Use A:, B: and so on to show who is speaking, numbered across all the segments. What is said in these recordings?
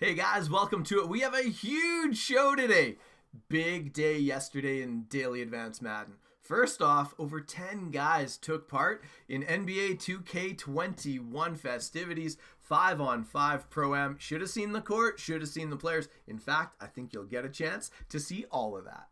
A: Hey guys, welcome to it. We have a huge show today. Big day yesterday in Daily Advanced Madden. First off, over 10 guys took part in NBA 2K21 festivities, 5-on-5 Pro-Am. Should have seen the court, should have seen the players. In fact, I think you'll get a chance to see all of that.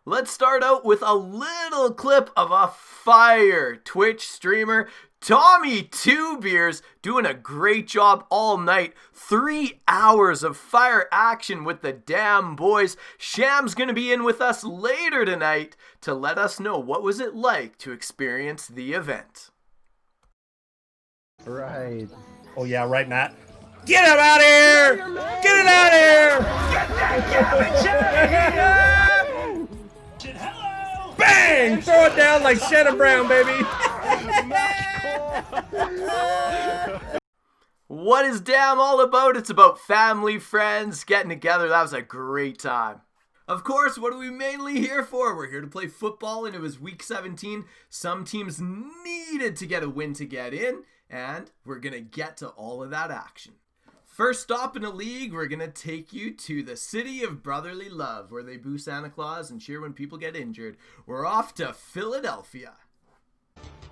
A: Let's start out with a little clip of a fire Twitch streamer, Tommy Two Beers, doing a great job all night. 3 hours of fire action with the damn boys. Sham's gonna be in with us later tonight to let us know what was it like to experience the event.
B: Right.
C: Oh yeah, right, Matt. Get him out of here! Get it out of here!
A: Get that garbage out of here!
C: Hello! Bang! Throw it down like Shannon Brown, baby.
A: What is damn all about? It's about family, friends, getting together. That was a great time. Of course, what are we mainly here for? We're here to play football, and it was week 17. Some teams needed to get a win to get in, and we're going to get to all of that action. First stop in the league, we're going to take you to the city of brotherly love, where they boo Santa Claus and cheer when people get injured. We're off to Philadelphia.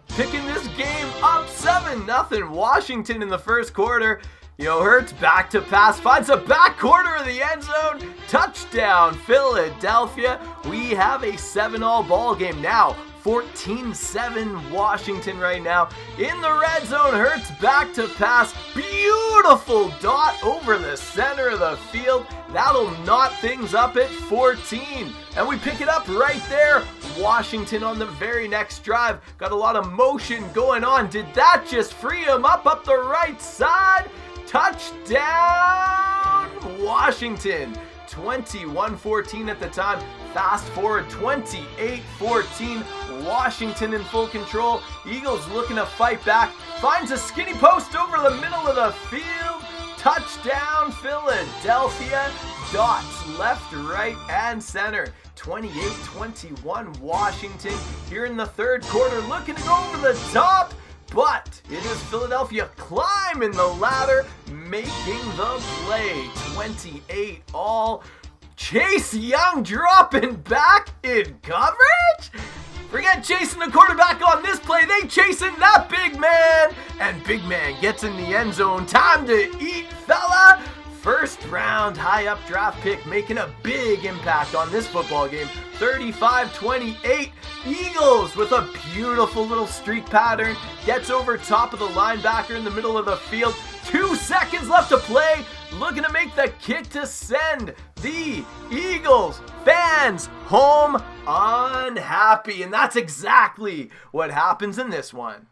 A: Picking this game up 7-0 Washington in the first quarter. Hurts back to pass, finds a back corner of the end zone. Touchdown, Philadelphia. We have a 7-all ball game now. 14-7 Washington right now. In the red zone, Hurts back to pass. Beautiful dot over the center of the field. That'll knot things up at 14. And we pick it up right there. Washington on the very next drive. Got a lot of motion going on. Did that just free him up the right side? Touchdown, Washington. 21-14 at the time. Fast forward 28-14. Washington in full control. Eagles looking to fight back. Finds a skinny post over the middle of the field. Touchdown, Philadelphia. Dots left, right, and center. 28-21 Washington. Here in the third quarter, looking to go over the top. But it is Philadelphia climbing the ladder, making the play. 28-all. Chase Young dropping back in coverage. Forget chasing the quarterback on this play. They chasing that big man. And big man gets in the end zone. Time to eat, fella. First round high up draft pick making a big impact on this football game. 35-28. Eagles with a beautiful little streak pattern. Gets over top of the linebacker in the middle of the field. 2 seconds left to play. Looking to make the kick to send the Eagles fans home unhappy. And that's exactly what happens in this one.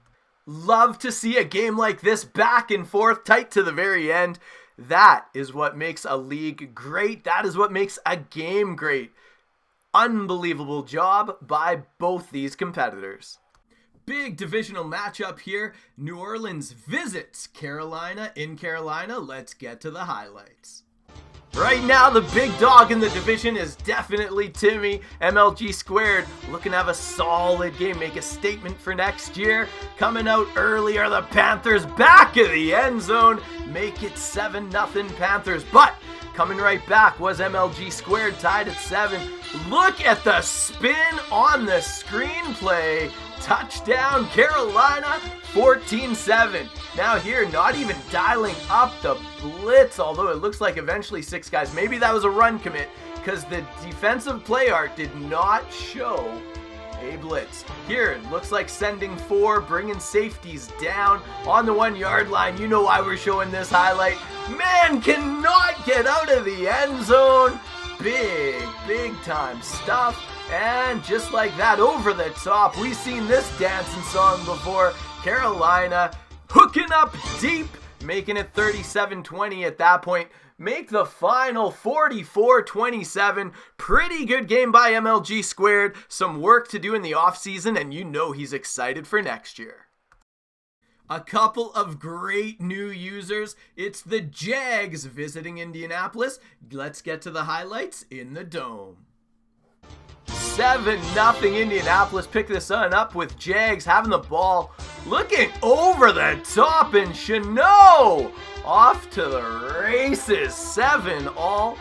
A: Love to see a game like this, back and forth, tight to the very end. That is what makes a league great. That is what makes a game great. Unbelievable job by both these competitors. Big divisional matchup here. New Orleans visits Carolina in Carolina. Let's get to the highlights. Right now, the big dog in the division is definitely Timmy. MLG Squared looking to have a solid game, make a statement for next year. Coming out early are the Panthers, back of the end zone. Make it 7-0 Panthers. But coming right back was MLG Squared, tied at 7. Look at the spin on the screenplay. Touchdown Carolina, 14-7. Now here, not even dialing up the blitz, although it looks like eventually 6 guys. Maybe that was a run commit because the defensive play art did not show a blitz. Here, it looks like sending 4, bringing safeties down on the 1-yard line. You know why we're showing this highlight. Man cannot get out of the end zone. Big time stuff. And just like that, over the top, we've seen this dancing song before. Carolina hooking up deep, making it 37-20 at that point. Make the final 44-27. Pretty good game by MLG Squared. Some work to do in the offseason, and you know he's excited for next year. A couple of great new users. It's the Jags visiting Indianapolis. Let's get to the highlights in the Dome. 7-0 Indianapolis. Pick this one up with Jags having the ball, looking over the top, and Chanot off to the races. 7-all.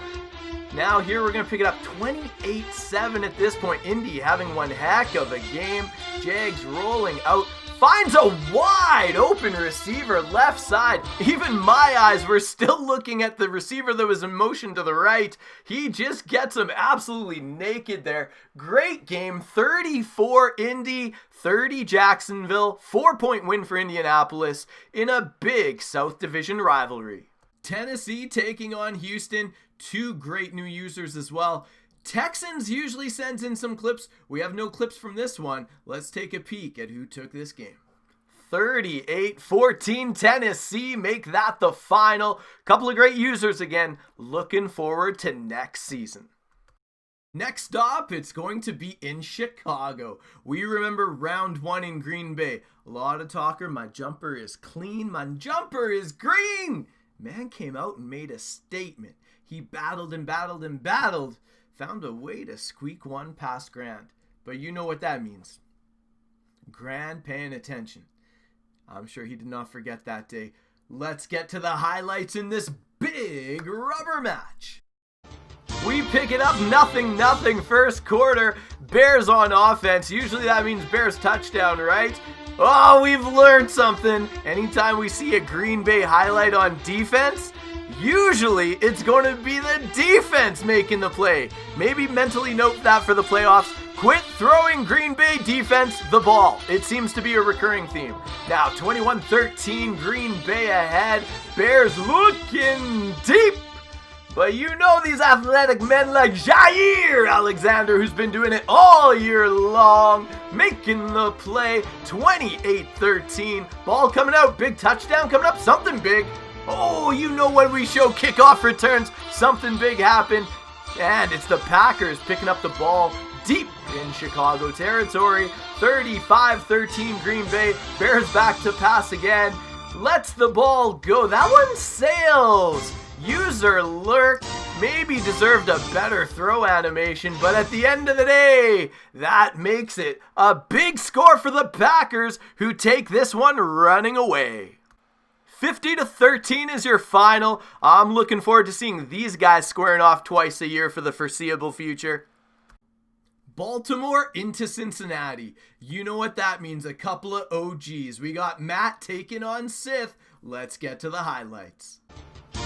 A: Now here we're going to pick it up 28-7 at this point. Indy having one heck of a game. Jags rolling out. Finds a wide open receiver left side. Even my eyes were still looking at the receiver that was in motion to the right. He just gets him absolutely naked there. Great game. 34 Indy, 30 Jacksonville. 4-point win for Indianapolis in a big South Division rivalry. Tennessee taking on Houston. Two great new users as well. Texans usually sends in some clips. We have no clips from this one. Let's take a peek at who took this game. 38-14 Tennessee, make that the final. Couple of great users again. Looking forward to next season. Next up, it's going to be in Chicago. We remember round 1 in Green Bay. A lot of talker, my jumper is clean, my jumper is green. Man came out and made a statement. He battled and battled and battled. Found a way to squeak one past Grand. But you know what that means. Grand paying attention. I'm sure he did not forget that day. Let's get to the highlights in this big rubber match. We pick it up 0-0 first quarter. Bears on offense. Usually that means Bears touchdown, right? Oh, we've learned something. Anytime we see a Green Bay highlight on defense, usually it's going to be the defense making the play. Maybe mentally note that for the playoffs. Quit throwing Green Bay defense the ball. It seems to be a recurring theme. Now 21-13 Green Bay ahead. Bears looking deep. But you know these athletic men like Jair Alexander, who's been doing it all year long, making the play. 28-13. Ball coming out. Big touchdown coming up. Something big. Oh, you know when we show kickoff returns, something big happened. And it's the Packers picking up the ball deep in Chicago territory. 35-13 Green Bay. Bears back to pass again. Lets the ball go. That one sails. User lurk. Maybe deserved a better throw animation, but at the end of the day, that makes it a big score for the Packers, who take this one running away. 50-13 is your final. I'm looking forward to seeing these guys squaring off twice a year for the foreseeable future. Baltimore into Cincinnati. You know what that means, a couple of OGs. We got Matt taking on Sith. Let's get to the highlights.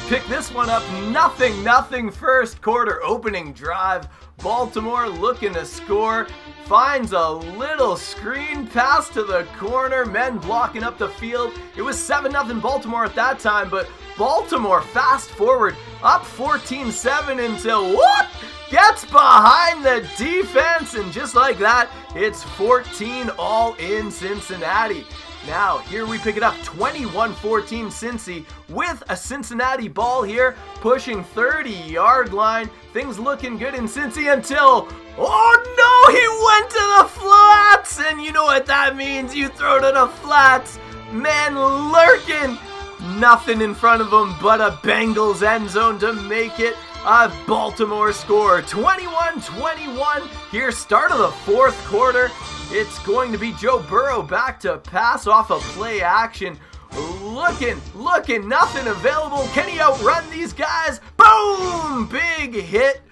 A: Pick this one up 0-0 first quarter opening drive. Baltimore looking to score. Finds a little screen pass to the corner. Men blocking up the field. It was 7-0 Baltimore at that time, but Baltimore fast forward up 14-7 until whoop! Gets behind the defense, and just like that, it's 14 all in Cincinnati. Now, here we pick it up 21-14 Cincy with a Cincinnati ball here, pushing 30-yard line. Things looking good in Cincy until, oh no, he went to the flats, and you know what that means. You throw to the flats. Man lurking. Nothing in front of him but a Bengals end zone to make it a Baltimore score. 21-21 here, start of the fourth quarter. It's going to be Joe Burrow back to pass off a play action. Looking, nothing available. Can he outrun these guys? Boom! Big hit.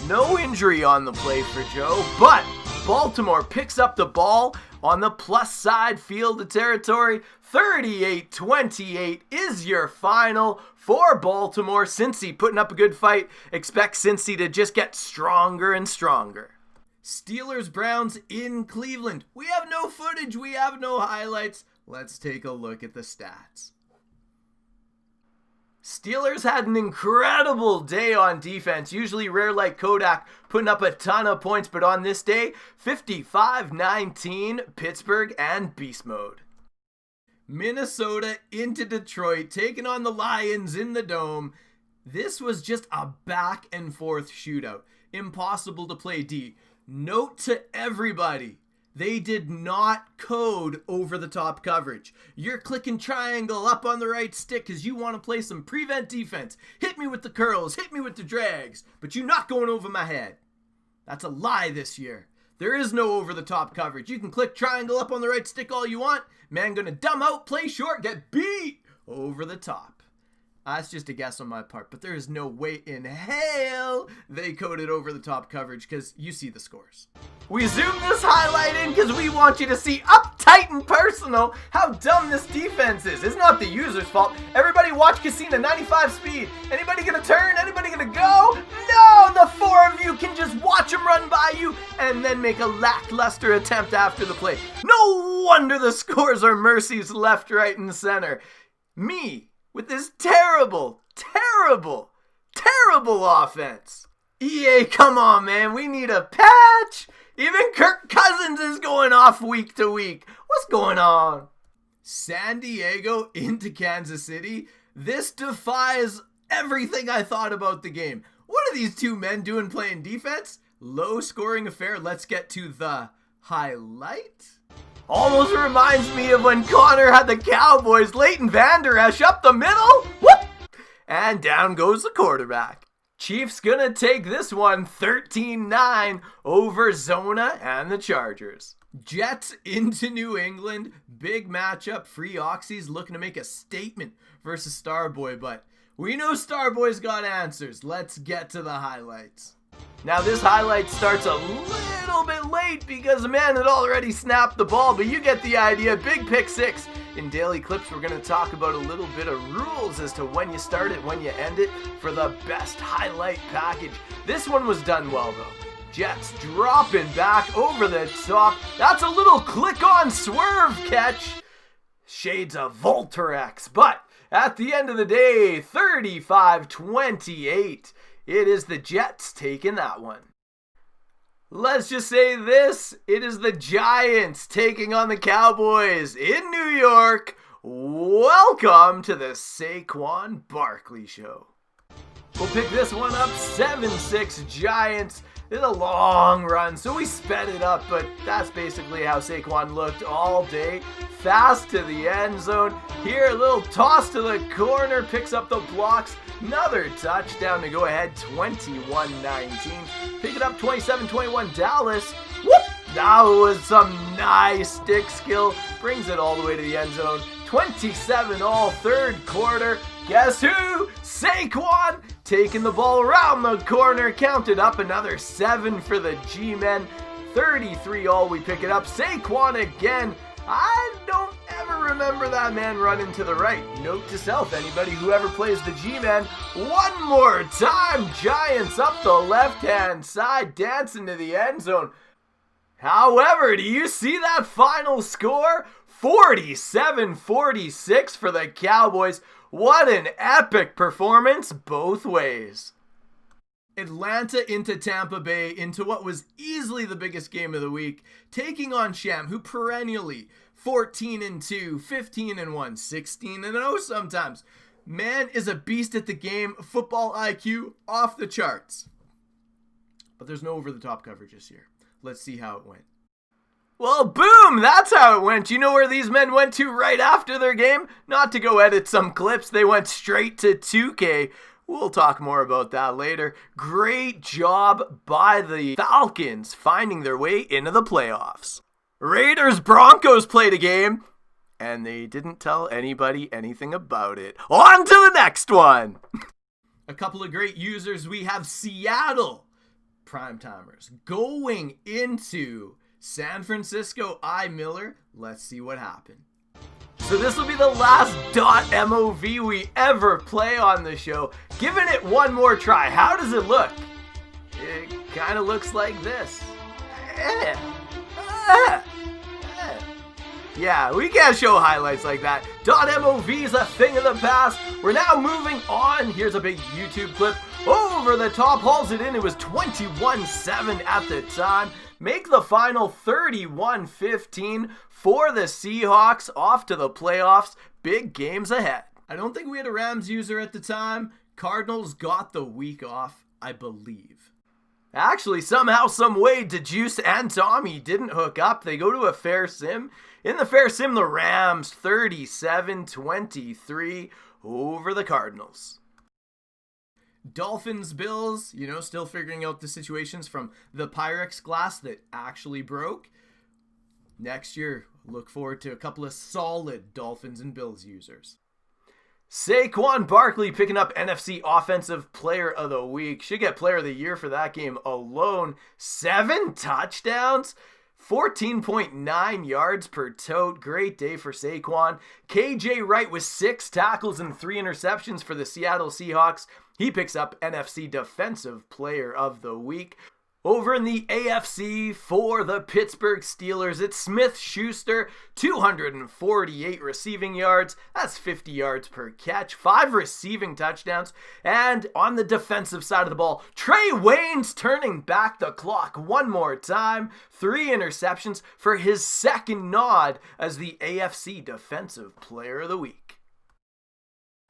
A: No injury on the play for Joe, but Baltimore picks up the ball on the plus side field of territory. 38-28 is your final for Baltimore. Cincy putting up a good fight. Expect Cincy to just get stronger and stronger. Steelers-Browns in Cleveland. We have no footage. We have no highlights. Let's take a look at the stats. Steelers had an incredible day on defense. Usually rare like Kodak, putting up a ton of points. But on this day, 55-19, Pittsburgh and beast mode. Minnesota into Detroit, taking on the Lions in the Dome. This was just a back and forth shootout. Impossible to play D. Note to everybody, they did not code over the top coverage. You're clicking triangle up on the right stick because you want to play some prevent defense. Hit me with the curls, hit me with the drags, but you're not going over my head. That's a lie this year. There is no over-the-top coverage. You can click triangle up on the right stick all you want. Man gonna dumb out, play short, get beat over the top. That's just a guess on my part, but there is no way in hell they coded over-the-top coverage because you see the scores. We zoom this highlight in because we want you to see up tight and personal how dumb this defense is. It's not the user's fault. Everybody watch Casino 95 speed. Anybody gonna turn? Anybody gonna go? No! The four of you can just watch them run by you and then make a lackluster attempt after the play. No wonder the scores are mercies left, right, and center. Me, with this terrible offense. EA, come on, man. We need a patch. Even Kirk Cousins is going off week to week. What's going on? San Diego into Kansas City. This defies everything I thought about the game. What are these two men doing playing defense? Low scoring affair. Let's get to the highlight. Almost reminds me of when Connor had the Cowboys. Leighton Vander Esch up the middle. Whoop! And down goes the quarterback. Chiefs gonna take this one 13-9 over Zona and the Chargers. Jets into New England. Big matchup. Free Oxys looking to make a statement versus Starboy, but we know Starboy's got answers. Let's get to the highlights. Now this highlight starts a little bit late because the man had already snapped the ball, but you get the idea. Big pick six. In Daily Clips, we're going to talk about a little bit of rules as to when you start it, when you end it for the best highlight package. This one was done well though. Jets dropping back over the top. That's a little click-on swerve catch. Shades of Volterex, but at the end of the day, 35-28. It is the Jets taking that one. Let's just say this. It is the Giants taking on the Cowboys in New York. Welcome to the Saquon Barkley Show. We'll pick this one up 7-6 Giants. It's a long run, so we sped it up, but that's basically how Saquon looked all day. Fast to the end zone. Here, a little toss to the corner, picks up the blocks. Another touchdown to go ahead, 21-19. Pick it up, 27-21 Dallas. Whoop! That was some nice stick skill. Brings it all the way to the end zone. 27 all, third quarter. Guess who? Saquon taking the ball around the corner. Counted up, another 7 for the G-Men. 33 all, we pick it up. Saquon again. I don't ever remember that man running to the right. Note to self, anybody who ever plays the G-Man, one more time. Giants up the left-hand side, dancing to the end zone. However, do you see that final score? 47-46 for the Cowboys. What an epic performance both ways. Atlanta into Tampa Bay, into what was easily the biggest game of the week, taking on Sham, who perennially 14-2, 15-1, 16-0 sometimes. Man is a beast at the game, football IQ off the charts. But there's no over-the-top coverage this year. Let's see how it went. Well, boom! That's how it went. You know where these men went to right after their game? Not to go edit some clips, they went straight to 2K. We'll talk more about that later. Great job by the Falcons finding their way into the playoffs. Raiders-Broncos played a game, and they didn't tell anybody anything about it. On to the next one! A couple of great users. We have Seattle Primetimers going into San Francisco I. Miller. Let's see what happened. So this will be the last .mov we ever play on the show. Giving it one more try. How does it look? It kind of looks like this. Yeah, we can't show highlights like that. .mov is a thing of the past. We're now moving on. Here's a big YouTube clip. Over the top, hauls it in. It was 21-7 at the time. Make the final 31-15 for the Seahawks. Off to the playoffs. Big games ahead. I don't think we had a Rams user at the time. Cardinals got the week off, I believe. Actually, somehow, some way, DeJuice and Tommy didn't hook up. They go to a fair sim. In the fair sim, the Rams 37-23 over the Cardinals. Dolphins, Bills, still figuring out the situations from the Pyrex glass that actually broke. Next year, look forward to a couple of solid Dolphins and Bills users. Saquon Barkley picking up NFC Offensive Player of the Week. Should get Player of the Year for that game alone. 7 touchdowns. 14.9 yards per tote. Great day for Saquon. KJ Wright with 6 tackles and 3 interceptions for the Seattle Seahawks. He picks up NFC Defensive Player of the Week. Over in the AFC for the Pittsburgh Steelers, it's Smith-Schuster, 248 receiving yards. That's 50 yards per catch, 5 receiving touchdowns. And on the defensive side of the ball, Trey Waynes turning back the clock one more time. 3 interceptions for his second nod as the AFC Defensive Player of the Week.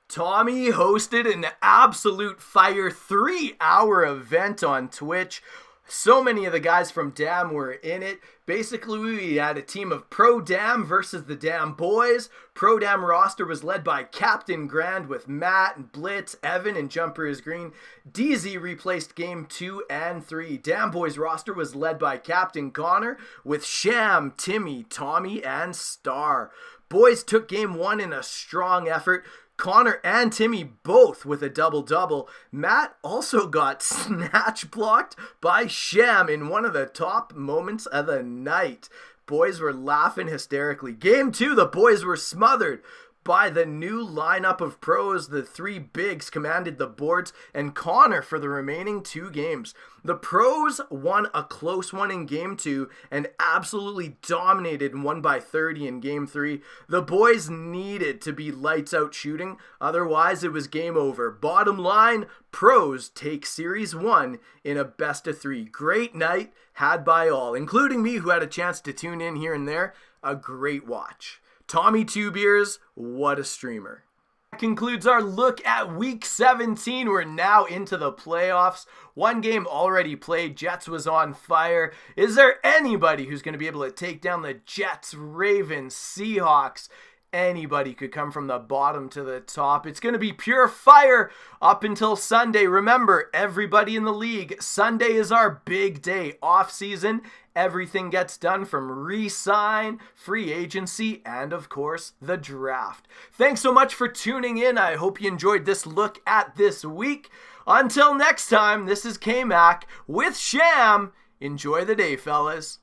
A: Tommy hosted an absolute fire 3-hour event on Twitch. So many of the guys from Dam were in it. Basically, we had a team of Pro Dam versus the Dam Boys. Pro Dam roster was led by Captain Grand with Matt and Blitz, Evan, and Jumper is Green. DZ replaced game 2 and 3. Dam Boys roster was led by Captain Connor with Sham, Timmy, Tommy, and Star. Boys took game 1 in a strong effort. Connor and Timmy both with a double-double. Matt also got snatch blocked by Sham in one of the top moments of the night. Boys were laughing hysterically. Game 2, the boys were smothered by the new lineup of pros. The 3 bigs commanded the boards, and Connor for the remaining 2 games. The pros won a close one in game 2 and absolutely dominated and won by 30 in game 3. The boys needed to be lights out shooting, otherwise it was game over. Bottom line, pros take series 1 in a best of 3. Great night had by all, including me who had a chance to tune in here and there. A great watch. Tommy Two Beers, what a streamer. That concludes our look at Week 17. We're now into the playoffs. One game already played. Jets was on fire. Is there anybody who's going to be able to take down the Jets, Ravens, Seahawks? Anybody could come from the bottom to the top. It's going to be pure fire up until Sunday. Remember, everybody in the league, Sunday is our big day. Off season, everything gets done from re-sign, free agency, and of course, the draft. Thanks so much for tuning in. I hope you enjoyed this look at this week. Until next time, this is K-Mac with Sham. Enjoy the day, fellas.